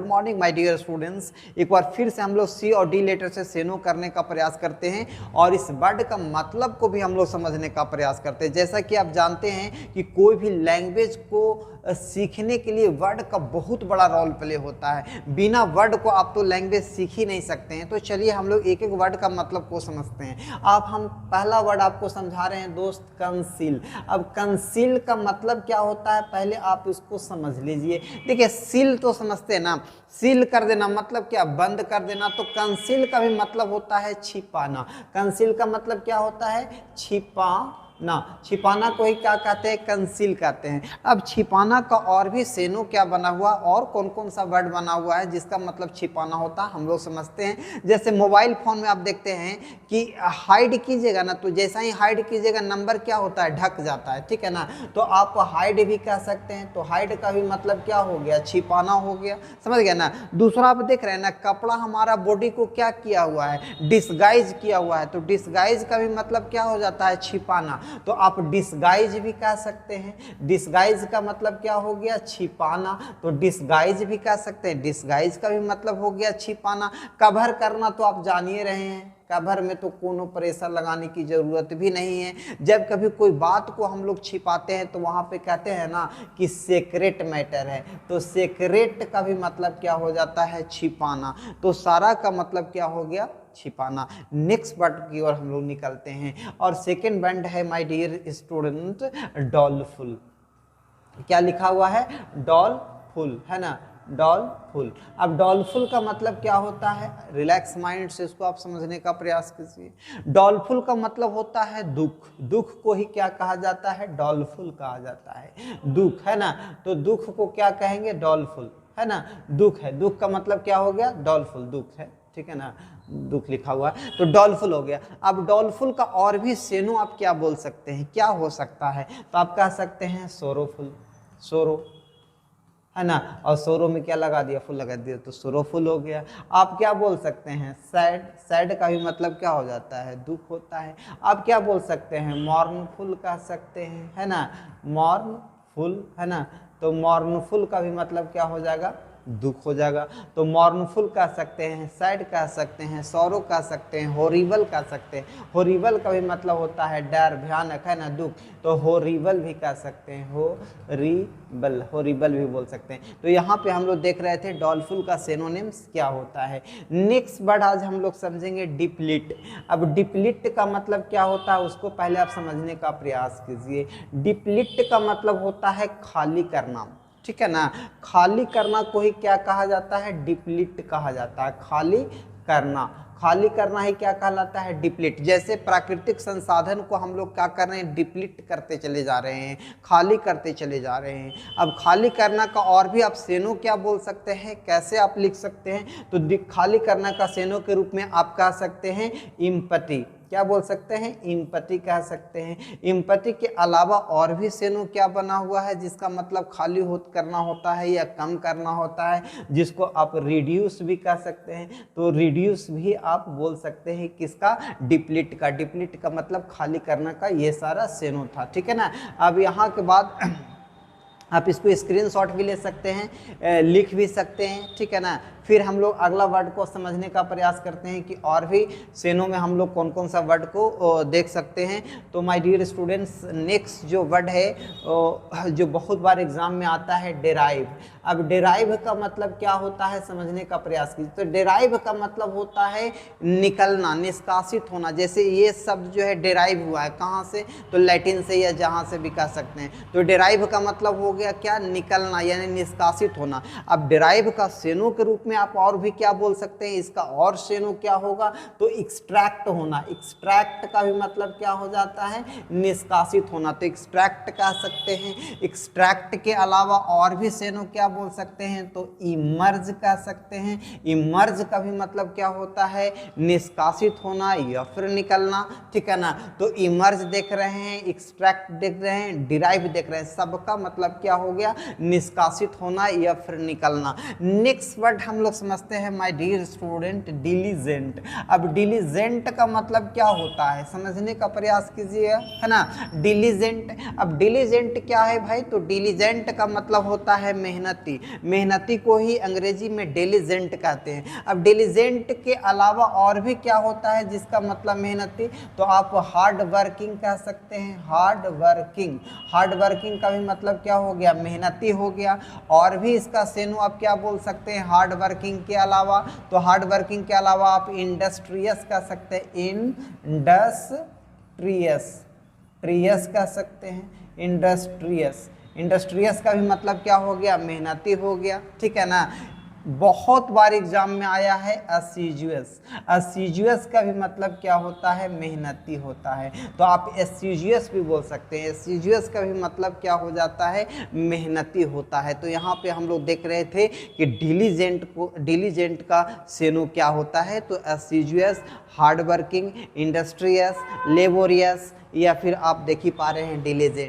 Good morning my dear students. एक बार फिर से हम लोग सी और डी लेटर से सेनो करने का प्रयास करते हैं और इस वर्ड का मतलब को भी हम लोग समझने का प्रयास करते हैं। जैसा कि आप जानते हैं कि कोई भी लैंग्वेज को सीखने के लिए वर्ड का बहुत बड़ा रोल प्ले होता है। बिना वर्ड को आप तो लैंग्वेज सीख ही नहीं सकते हैं। तो चलिए हम लोग एक एक वर्ड का मतलब को समझते हैं। अब हम पहला वर्ड आपको समझा रहे हैं दोस्त, कंसील। अब कंसील का मतलब क्या होता है पहले आप इसको समझ लीजिए। देखिए सील तो समझते हैं ना, सील कर देना मतलब क्या, बंद कर देना। तो कंसील का भी मतलब होता है छिपाना। कंसील का मतलब क्या होता है, छिपाना। छिपाना को ही क्या कहते हैं, कंसील कहते हैं। अब छिपाना का और भी सेनो क्या बना हुआ, और कौन कौन सा वर्ड बना हुआ है जिसका मतलब छिपाना होता है हम लोग समझते हैं। जैसे मोबाइल फोन में आप देखते हैं कि हाइड कीजिएगा ना, तो जैसा ही हाइड कीजिएगा नंबर क्या होता है, ढक जाता है, ठीक है ना। तो आप हाइड भी कह सकते हैं। तो हाइड का भी मतलब क्या हो गया, छिपाना हो गया, समझ गया ना। दूसरा आप देख रहे हैं ना, कपड़ा हमारा बॉडी को क्या किया हुआ है, डिस्गाइज किया हुआ है। तो डिस्गाइज का भी मतलब क्या हो जाता है, छिपाना। तो आप डिस्गाइज भी कह सकते हैं। डिस्गाइज का मतलब क्या हो गया, छिपाना। तो डिस्गाइज भी कह सकते हैं। डिस्गाइज का भी मतलब हो गया छिपाना। कवर करना तो आप जान ही रहे हैं, कवर में तो कोनो प्रेशर लगाने की जरूरत भी नहीं है। जब कभी कोई बात को हम लोग छिपाते हैं तो वहां पे कहते हैं ना कि सीक्रेट मैटर है। तो सीक्रेट का भी मतलब क्या हो जाता है, छिपाना। तो सारा का मतलब क्या हो गया, छिपाना। नेक्स्ट वर्ड की ओर हम लोग निकलते हैं और सेकेंड वर्ड है माय डियर स्टूडेंट, डॉलफुल। क्या लिखा हुआ है, डॉलफुल, है ना, डॉलफुल। अब डॉलफुल का मतलब क्या होता है, रिलैक्स माइंड से इसको आप समझने का प्रयास कीजिए। डॉलफुल का मतलब होता है दुख। दुख को ही क्या कहा जाता है, डॉलफुल कहा जाता है, दुख, है ना। तो दुख को क्या कहेंगे, डॉलफुल, है ना। दुख है, दुख का मतलब क्या हो गया, डॉलफुल, दुख है, ठीक है ना, दुख लिखा हुआ है तो डॉलफुल हो गया। अब डॉलफुल का और भी सेनो आप क्या बोल सकते हैं, क्या हो सकता है, तो आप कह सकते हैं सोरोफुल, सोरो, है ना। और सोरो में क्या लगा दिया, फुल लगा दिया, तो सोरोफुल हो गया। आप क्या बोल सकते हैं, सैड। सैड का भी मतलब क्या हो जाता है, दुख होता है। आप क्या बोल सकते हैं, मॉर्नफुल कह सकते हैं, है ना, मॉर्नफुल, है ना। तो मॉर्नफुल का भी मतलब क्या हो जाएगा, दुख हो जाएगा। तो मॉर्नफुल कह सकते हैं, सैड कह सकते हैं, सौरो कह सकते हैं, होरिबल कह सकते हैं। होरिबल का भी मतलब होता है डर, भयानक, है ना, दुख। तो होरिबल भी कह सकते हैं, होरिबल, होरिबल भी बोल सकते हैं। तो यहाँ पे हम लोग देख रहे थे डॉलफुल का सिनोनिम्स क्या होता है। नेक्स्ट वर्ड आज हम लोग समझेंगे डिप्लीट। अब डिप्लीट का मतलब क्या होता है उसको पहले आप समझने का प्रयास कीजिए। डिप्लीट का मतलब होता है खाली करना, ठीक है ना। खाली करना को ही क्या कहा जाता है, डिप्लीट कहा जाता है। खाली करना, खाली करना ही क्या कहलाता है, डिप्लीट। जैसे प्राकृतिक संसाधन को हम लोग क्या कर रहे हैं, डिप्लीट करते चले जा रहे हैं, खाली करते चले जा रहे हैं। अब खाली करना का और भी आप सेनो क्या बोल सकते हैं, कैसे आप लिख सकते हैं, तो खाली करना का सेनो के रूप में आप कह सकते हैं इम्पति। क्या बोल सकते हैं, इम्पति कह सकते हैं। इम्पति के अलावा और भी सेनो क्या बना हुआ है जिसका मतलब खाली करना होता है या कम करना होता है, जिसको आप रिड्यूस भी कह सकते हैं। तो रिड्यूस भी आप बोल सकते हैं किसका, डिप्लीट का। डिप्लीट का मतलब खाली करना का, ये सारा सेनो था, ठीक है ना। अब यहाँ के बाद आप इसको स्क्रीनशॉट भी ले सकते हैं, लिख भी सकते हैं, ठीक है ना। फिर हम लोग अगला वर्ड को समझने का प्रयास करते हैं कि और भी सेनो में हम लोग कौन कौन सा वर्ड को देख सकते हैं। तो माय डियर स्टूडेंट्स, नेक्स्ट जो वर्ड है जो बहुत बार एग्जाम में आता है, डेराइव। अब डेराइव का मतलब क्या होता है समझने का प्रयास कीजिए। तो डेराइव का मतलब होता है निकलना, निष्कासित होना। जैसे ये शब्द जो है डेराइव हुआ है कहाँ से, तो लैटिन से या जहाँ से भी कह सकते हैं। तो डेराइव का मतलब हो गया क्या, निकलना यानी निष्कासित होना। अब डेराइव का सेनो के रूप में आप और भी क्या बोल सकते हैं, इसका और सेनो क्या होगा, तो एक्सट्रैक्ट होना। एक्सट्रैक्ट का भी मतलब क्या हो जाता है, निष्कासित होना। तो एक्सट्रैक्ट कह सकते हैं। एक्सट्रैक्ट के अलावा और भी सेनो क्या बोल सकते हैं, तो इमर्ज कह सकते हैं। इमर्ज का भी मतलब क्या होता है, निष्कासित होना या फिर निकलना, ठीक है ना। तो इमर्ज देख रहे हैं, एक्सट्रैक्ट देख रहे हैं, डिराइव देख रहे हैं, सबका मतलब क्या हो गया, निष्कासित होना या फिर निकलना। नेक्स्ट वर्ड हम लोग समझते हैं माय डियर स्टूडेंट, डिलीजेंट। अब डिलीजेंट का मतलब क्या होता है समझने का प्रयास कीजिए, है ना। डिलीजेंट, अब डिलीजेंट क्या है भाई, तो डिलीजेंट का मतलब होता है मेहनती। मेहनती। मेहनती को ही अंग्रेजी में डिलिजेंट कहते हैं। अब डिलिजेंट के अलावा और भी क्या होता है जिसका मतलब मेहनती, तो आप हार्ड वर्किंग कह सकते हैं। हार्ड वर्किंग, हार्ड वर्किंग का भी मतलब क्या हो गया, मेहनती हो गया। और भी इसका सेनु आप क्या बोल सकते हैं हार्ड वर्किंग के अलावा, तो हार्ड वर्किंग के अलावा आप इंडस्ट्रियस कह सकते हैं। ट्रियस कह सकते हैं, इंडस्ट्रियस। इंडस्ट्रियस का भी मतलब क्या हो गया, मेहनती हो गया, ठीक है ना। बहुत बार एग्जाम में आया है असीजुअस। असीजुअस का भी मतलब क्या होता है, मेहनती होता है, तो आप एसीजुअस भी बोल सकते हैं। एसीजुअस का भी मतलब क्या हो जाता है, मेहनती होता है। तो यहाँ पे हम लोग देख रहे थे कि डिलीजेंट का सेनो क्या होता है, तो एसीजुअस, हार्ड वर्किंग, इंडस्ट्रियस, लेबोरियस, या फिर आप देख ही पा रहे हैं डिलीजेंट।